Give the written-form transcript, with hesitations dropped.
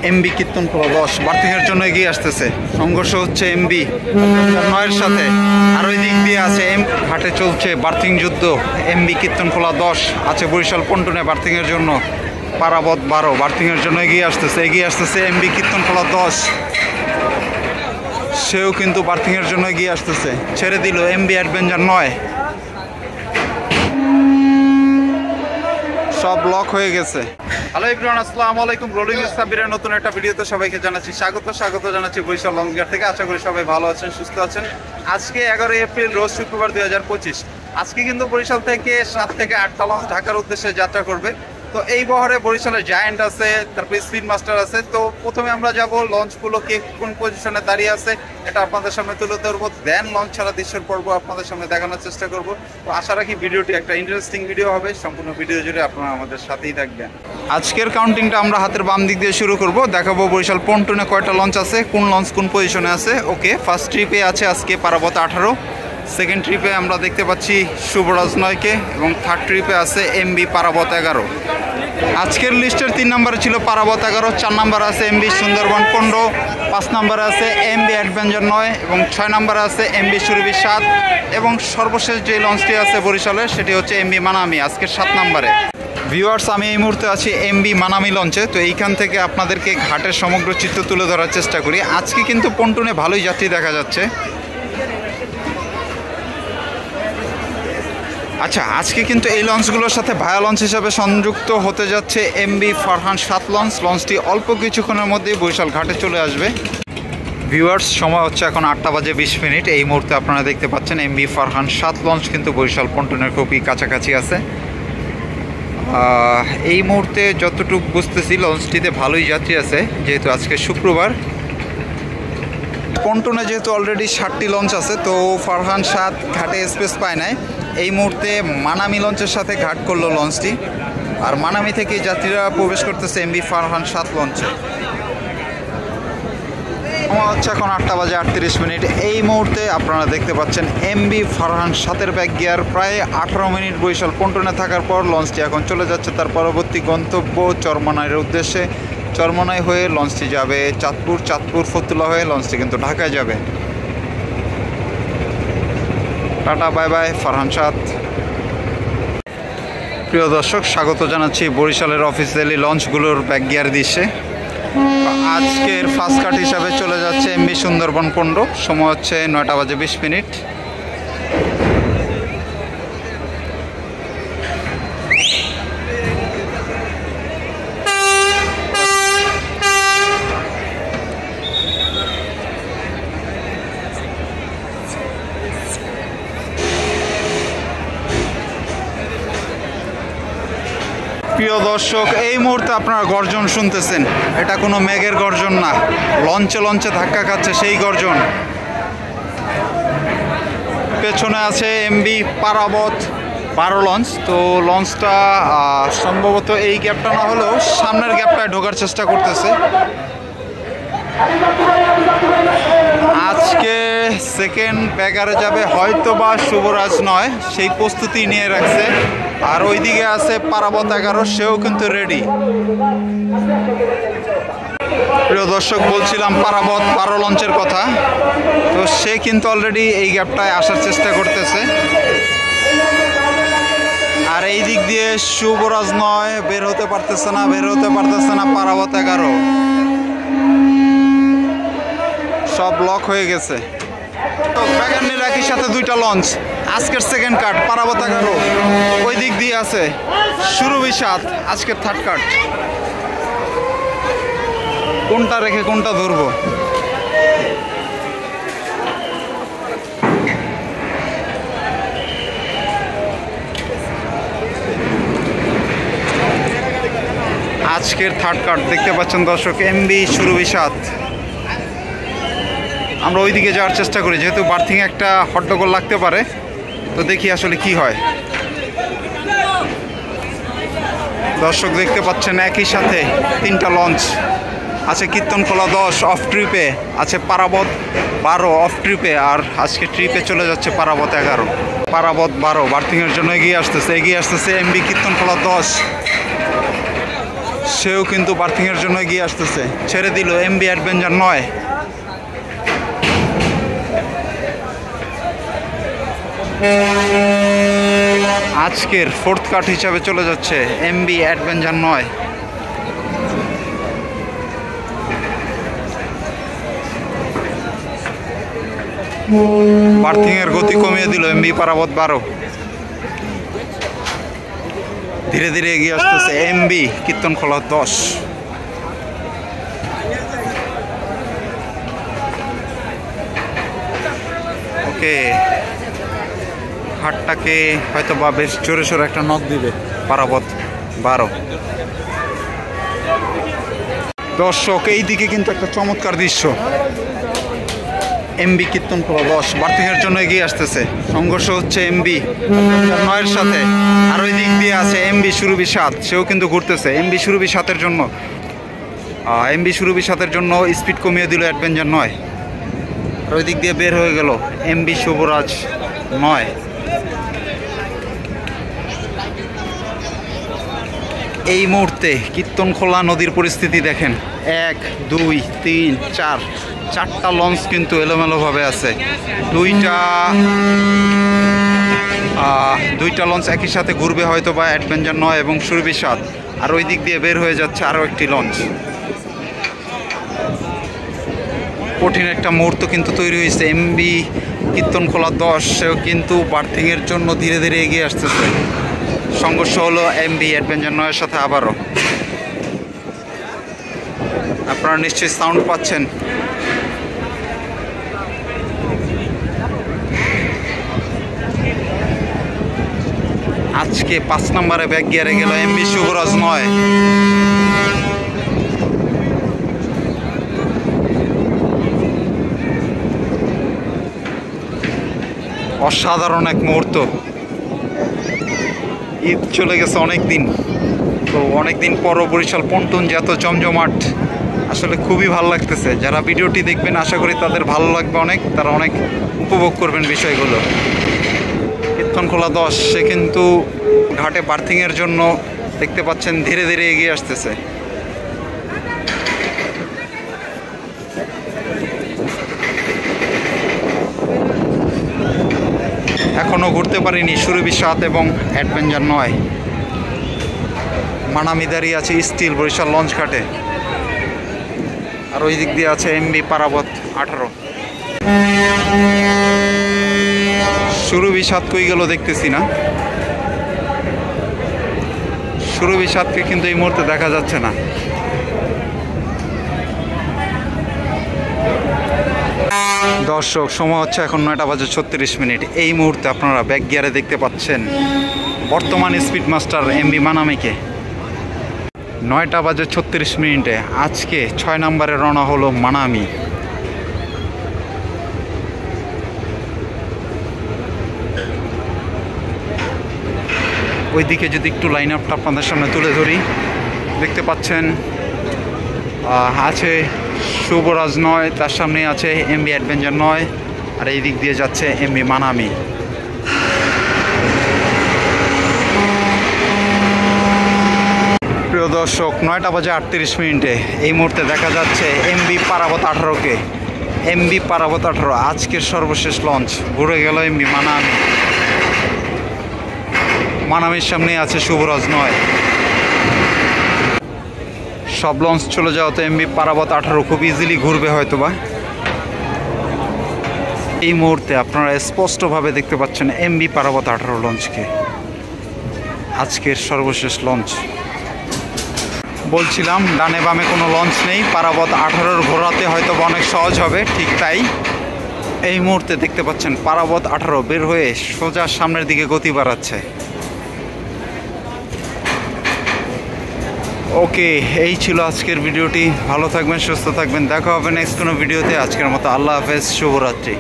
MB Kirtankhola 10 বার্থিংয়ের জন্য এগিয়ে আসতেছে। সংঘর্ষ হচ্ছে এমবি 9-এর সাথে, আর ওই দিক দিয়ে আছে ঘাটে চলছে বার্থিং যুদ্ধ। এমবি কীর্তনখোলা 10 আছে বরিশাল পন্টনে বার্থিংয়ের জন্য। পারাবত 12 বার্থিংয়ের জন্য এগিয়ে আসতেছে এমবি কীর্তনখোলা 10। সেও কিন্তু বার্থিংয়ের জন্য এগিয়ে আসতেছে। ছেড়ে দিল এমবি অ্যাডভেঞ্চার 9। সব লক হয়ে গেছে। হ্যালো এভরিওয়ান, আসসালামু আলাইকুম। রোলিং সাবিরের নতুন একটা ভিডিওতে সবাইকে জানাচ্ছি স্বাগত জানাচ্ছি বরিশাল লঞ্চঘাট থেকে। আশা করি সবাই ভালো আছেন, সুস্থ আছেন। আজকে 11 এপ্রিল রোজ শুক্রবার 2025। আজকে কিন্তু বরিশাল থেকে 7 থেকে 8টা লঞ্চ ঢাকার উদ্দেশ্যে যাত্রা করবে। তো এই বহরে বরিশালের জায়ান্ট আছে, তারপরে স্পিড মাস্টার আছে। তো প্রথমে আমরা যাব লঞ্চগুলো কে কোন পজিশনে দাঁড়িয়ে আছে এটা আপনাদের সামনে তুলে ধরবো, দেন লঞ্চ ছাড়া দৃশ্যের পর্ব আপনাদের সামনে দেখানোর চেষ্টা করব। তো আশা রাখি ভিডিওটি একটা ইন্টারেস্টিং ভিডিও হবে। সম্পূর্ণ ভিডিও জুড়ে আপনারা আমাদের সাথেই থাকবেন। আজকের কাউন্টিংটা আমরা হাতের বাম দিক দিয়ে শুরু করব। দেখাবো বরিশাল পন্টনে কয়টা লঞ্চ আছে, কোন লঞ্চ কোন পজিশনে আছে। ওকে, ফার্স্ট ট্রিপে আছে আজকে পারাবত 18, সেকেন্ড ট্রিপে আমরা দেখতে পাচ্ছি শুভরাজ 9কে, এবং থার্ড ট্রিপে আছে এমবি পারাবত 11। আজকের লিস্টের 3 নম্বরে ছিল পারাবত 11, 4 নম্বরে আছে এমবি সুন্দরবন 15, 5 নম্বরে আছে এমবি অ্যাডভেঞ্চার 9 এবং 6 নম্বরে আছে এমবি সুরভি 7, এবং সর্বশেষ যে লঞ্চটি আছে বরিশালের সেটি হচ্ছে এমবি মানামি আজকের 7 নম্বরে। ভিউয়ার্স, আমি এই মুহূর্তে আছি এমবি মানামি লঞ্চে। তো এইখান থেকে আপনাদেরকে ঘাটের সমগ্র চিত্র তুলে ধরার চেষ্টা করি। আজকে কিন্তু পন্টনে ভালোই যাত্রী দেখা যাচ্ছে। আচ্ছা, আজকে কিন্তু এই লঞ্চগুলোর সাথে ভায়া লঞ্চ হিসাবে সংযুক্ত হতে যাচ্ছে এমবি ফারহান 7 লঞ্চ। লঞ্চটি অল্প কিছুক্ষণের মধ্যেই বরিশাল ঘাটে চলে আসবে। ভিউয়ার্স, সময় হচ্ছে এখন 8:20। এই মুহূর্তে আপনারা দেখতে পাচ্ছেন এমবি ফারহান 7 লঞ্চ কিন্তু বরিশাল পন্টনের খুবই কাছাকাছি আছে। এই মুহূর্তে যতটুকু বুঝতেছি লঞ্চটিতে ভালোই যাত্রী আছে, যেহেতু আজকে শুক্রবার। পন্টনে যেহেতু অলরেডি 7টি লঞ্চ আছে, তো ফারহান 7 ঘাটে স্পেস পায় নাই। এই মুহূর্তে মানামি লঞ্চের সাথে ঘাট করলো লঞ্চটি, আর মানামি থেকে যাত্রীরা প্রবেশ করতেছে এমবি ফারহান 7 লঞ্চে। আমার হচ্ছে এখন 8:38। এই মুহূর্তে আপনারা দেখতে পাচ্ছেন এমবি ফারহান 7-এর ব্যাক গিয়ার প্রায় 18 মিনিট বরিশাল পন্টনে থাকার পর লঞ্চটি এখন চলে যাচ্ছে তার পরবর্তী গন্তব্য চরমনাইয়ের উদ্দেশ্যে। চরমনাই হয়ে লঞ্চটি যাবে চাঁদপুর ফতুল্লা হয়ে লঞ্চটি কিন্তু ঢাকায় যাবে। Tata, bye bye Farhan 7। প্রিয় দর্শক, স্বাগত জানাচ্ছি বরিশালের অফিসিয়ালি লঞ্চগুলোর ব্যাক গিয়ার দৃশ্যে। আজকের ফার্স্ট কাট হিসাবে চলে যাচ্ছে এমবি সুন্দরবন 15। সময় হচ্ছে 9:20। প্রিয় দর্শক, এই মুহূর্তে আপনারা গর্জন শুনতেছেন, এটা কোনো মেঘের গর্জন না, লঞ্চে ধাক্কা খাচ্ছে সেই গর্জন। পেছনে আছে এমবি পারাবত 12 লঞ্চ। তো লঞ্চটা সম্ভবত এই গ্যাপটা না হলেও সামনের গ্যাপটায় ঢোকার চেষ্টা করতেছে। আজকে সেকেন্ড ব্যাগারে যাবে হয়তো বা শুভরাজ 9, সেই প্রস্তুতি নিয়ে রাখছে। আর ওইদিকে আছে পারাবত 11, সেও কিন্তু রেডি। প্রিয় দর্শক, বলছিলাম পারাবত 12 লঞ্চের কথা। তো সে কিন্তু অলরেডি এই গ্যাপটায় আসার চেষ্টা করতেছে। আর এই দিক দিয়ে শুভরাজ 9 বের হতে পারতেছে না পারাবত 11। সব লক হয়ে গেছে। তো ব্যাগান্ডির একই সাথে 2টা লঞ্চ। আজকের সেকেন্ড কাট পারাবত 11, ওই দিক দিয়ে আছে সুরভি 7 আজকের থার্ড কাট। কোনটা রেখে কোনটা ধরবো? আজকের থার্ড কাট দেখতে পাচ্ছেন দর্শক, এমবি সুরভি 7। আমরা ওইদিকে যাওয়ার চেষ্টা করি, যেহেতু বার্থিং একটা হট্টগোল লাগতে পারে। তো দেখি আসলে কি হয়। দর্শক দেখতে পাচ্ছেন একই সাথে 3টা লঞ্চ আছে। কীর্তনখোলা 10 অফ ট্রিপে আছে, পারাবত 12 অফ ট্রিপে, আর আজকে ট্রিপে চলে যাচ্ছে পারাবত 11। পারাবত 12 বার্থিংয়ের জন্য এগিয়ে আসতেছে এমবি কীর্তনখোলা 10। সেও কিন্তু বার্থিং এর জন্য এগিয়ে আসতেছে। ছেড়ে দিল এমবি অ্যাডভেঞ্চার 9। আজকের ফোর্থ কাট হিসাবে চলে যাচ্ছে এমবি অ্যাডভেঞ্চার 9। বার্থিং এর গতি কমিয়ে দিল এমবি পারাবত 12। ধীরে ধীরে এগিয়ে আসতেছে এমবি কীর্তনখোলা 10। ওকে, হাটটাকে হয়তো বা বেশ জোরে সোরে একটা নক দিবে পারাবত 12। দর্শক, এই দিকে কিন্তু একটা চমৎকার দৃশ্য। এমবি কীর্তনখোলা 10 বার্থিং এর জন্য এগিয়ে আসতেছে। সংঘর্ষ হচ্ছে এমবি 9 সাথে। আর ওই দিক দিয়ে আছে এমবি সুরভি 7, সেও কিন্তু ঘুরতেছে। এমবি সুরভি 7-এর জন্য স্পিড কমিয়ে দিল অ্যাডভেঞ্চার 9। আর ওই দিক দিয়ে বের হয়ে গেল এমবি শুভরাজ 9। এই মুহূর্তে কীর্তনখোলা নদীর পরিস্থিতি দেখেন। 1 2 3 4 চারটা লঞ্চ কিন্তু এলোমেলোভাবে আছে। দুইটা লঞ্চ একই সাথে ঘুরবে হয়তো বা অ্যাডভেঞ্চার 9 এবং সুরভি 7। আর ওই দিক দিয়ে বের হয়ে যাচ্ছে আরও একটি লঞ্চ। কঠিন একটা মুহূর্ত কিন্তু তৈরি হয়েছে। এমবি কীর্তনখোলা 10 সেও কিন্তু বার্থিংয়ের জন্য ধীরে ধীরে এগিয়ে আসতেছে। সংঘর্ষ হলো এমবি অ্যাডভেঞ্চার 9-এর সাথে আবারও। আপনারা নিশ্চয়ই সাউন্ড পাচ্ছেন। আজকে 5 নম্বরে ব্যাক গিয়ারে গেল এমবি শুভরাজ 9। অসাধারণ এক মুহূর্ত। ঈদ চলে গেছে অনেক দিন, তো অনেকদিন পরও বরিশাল পন্টুন যে এত জমজমাট, আসলে খুবই ভালো লাগতেছে। যারা ভিডিওটি দেখবেন আশা করি তাদের ভালো লাগবে অনেক, তারা অনেক উপভোগ করবেন বিষয়গুলো। কীর্তনখোলা 10 সে কিন্তু ঘাটে বার্থিংয়ের জন্য দেখতে পাচ্ছেন ধীরে ধীরে এগিয়ে আসতেছে। এখনও ঘুরতে পারিনি সুরভি 7 এবং অ্যাডভেঞ্চার 9। মানামি দাঁড়িয়ে আছে স্টিল বরিশাল লঞ্চ ঘাটে। আর ওই দিক দিয়ে আছে এমবি পারাবত 18। সুরভি 7 কই গেল দেখতেছি না। সুরভি 7-কে কিন্তু এই মুহূর্তে দেখা যাচ্ছে না। দর্শক, সময় হচ্ছে এখন 9:36। এই মুহূর্তে আপনারা ব্যাক গিয়ারে দেখতে পাচ্ছেন বর্তমান স্পিড মাস্টার এমবি মানামিকে। 9:36 আজকে 6 নম্বরে রওনা হলো মানামি। ওইদিকে যদি একটু লাইন আপটা আপনাদের সামনে তুলে ধরি, দেখতে পাচ্ছেন আছে শুভরাজ 9, তার সামনে আছে এমবি অ্যাডভেঞ্চার 9, আর এই দিক দিয়ে যাচ্ছে এমবি মানামি। প্রিয় দর্শক, 9:38 এই মুহূর্তে দেখা যাচ্ছে এমবি পারাবত 18-কে। এমবি পারাবত 18 আজকের সর্বশেষ লঞ্চ ঘুরে গেল এমবি মানামি। মানামির সামনে আছে শুভরাজ 9। সব লঞ্চ চলে যাওয়াতে এমবি পারাবত 18 খুব ইজিলি ঘুরবে হয়তোবা। এই মুহূর্তে আপনারা স্পষ্টভাবে দেখতে পাচ্ছেন এমবি পারাবত 18 লঞ্চকে, আজকের সর্বশেষ লঞ্চ। বলছিলাম ডানে বামে কোনো লঞ্চ নেই, পারাবত 18-র ঘোরাতে হয়তো অনেক সহজ হবে, ঠিক তাই। এই মুহূর্তে দেখতে পাচ্ছেন পারাবত 18 বের হয়ে সোজা সামনের দিকে গতি বাড়াচ্ছে। ওকে, এই ছিল আজকের ভিডিওটি। ভালো থাকবেন, সুস্থ থাকবেন, দেখা হবে নেক্সট কোনো ভিডিওতে। আজকের মতো আল্লাহ হাফেজ, শুভরাত্রি।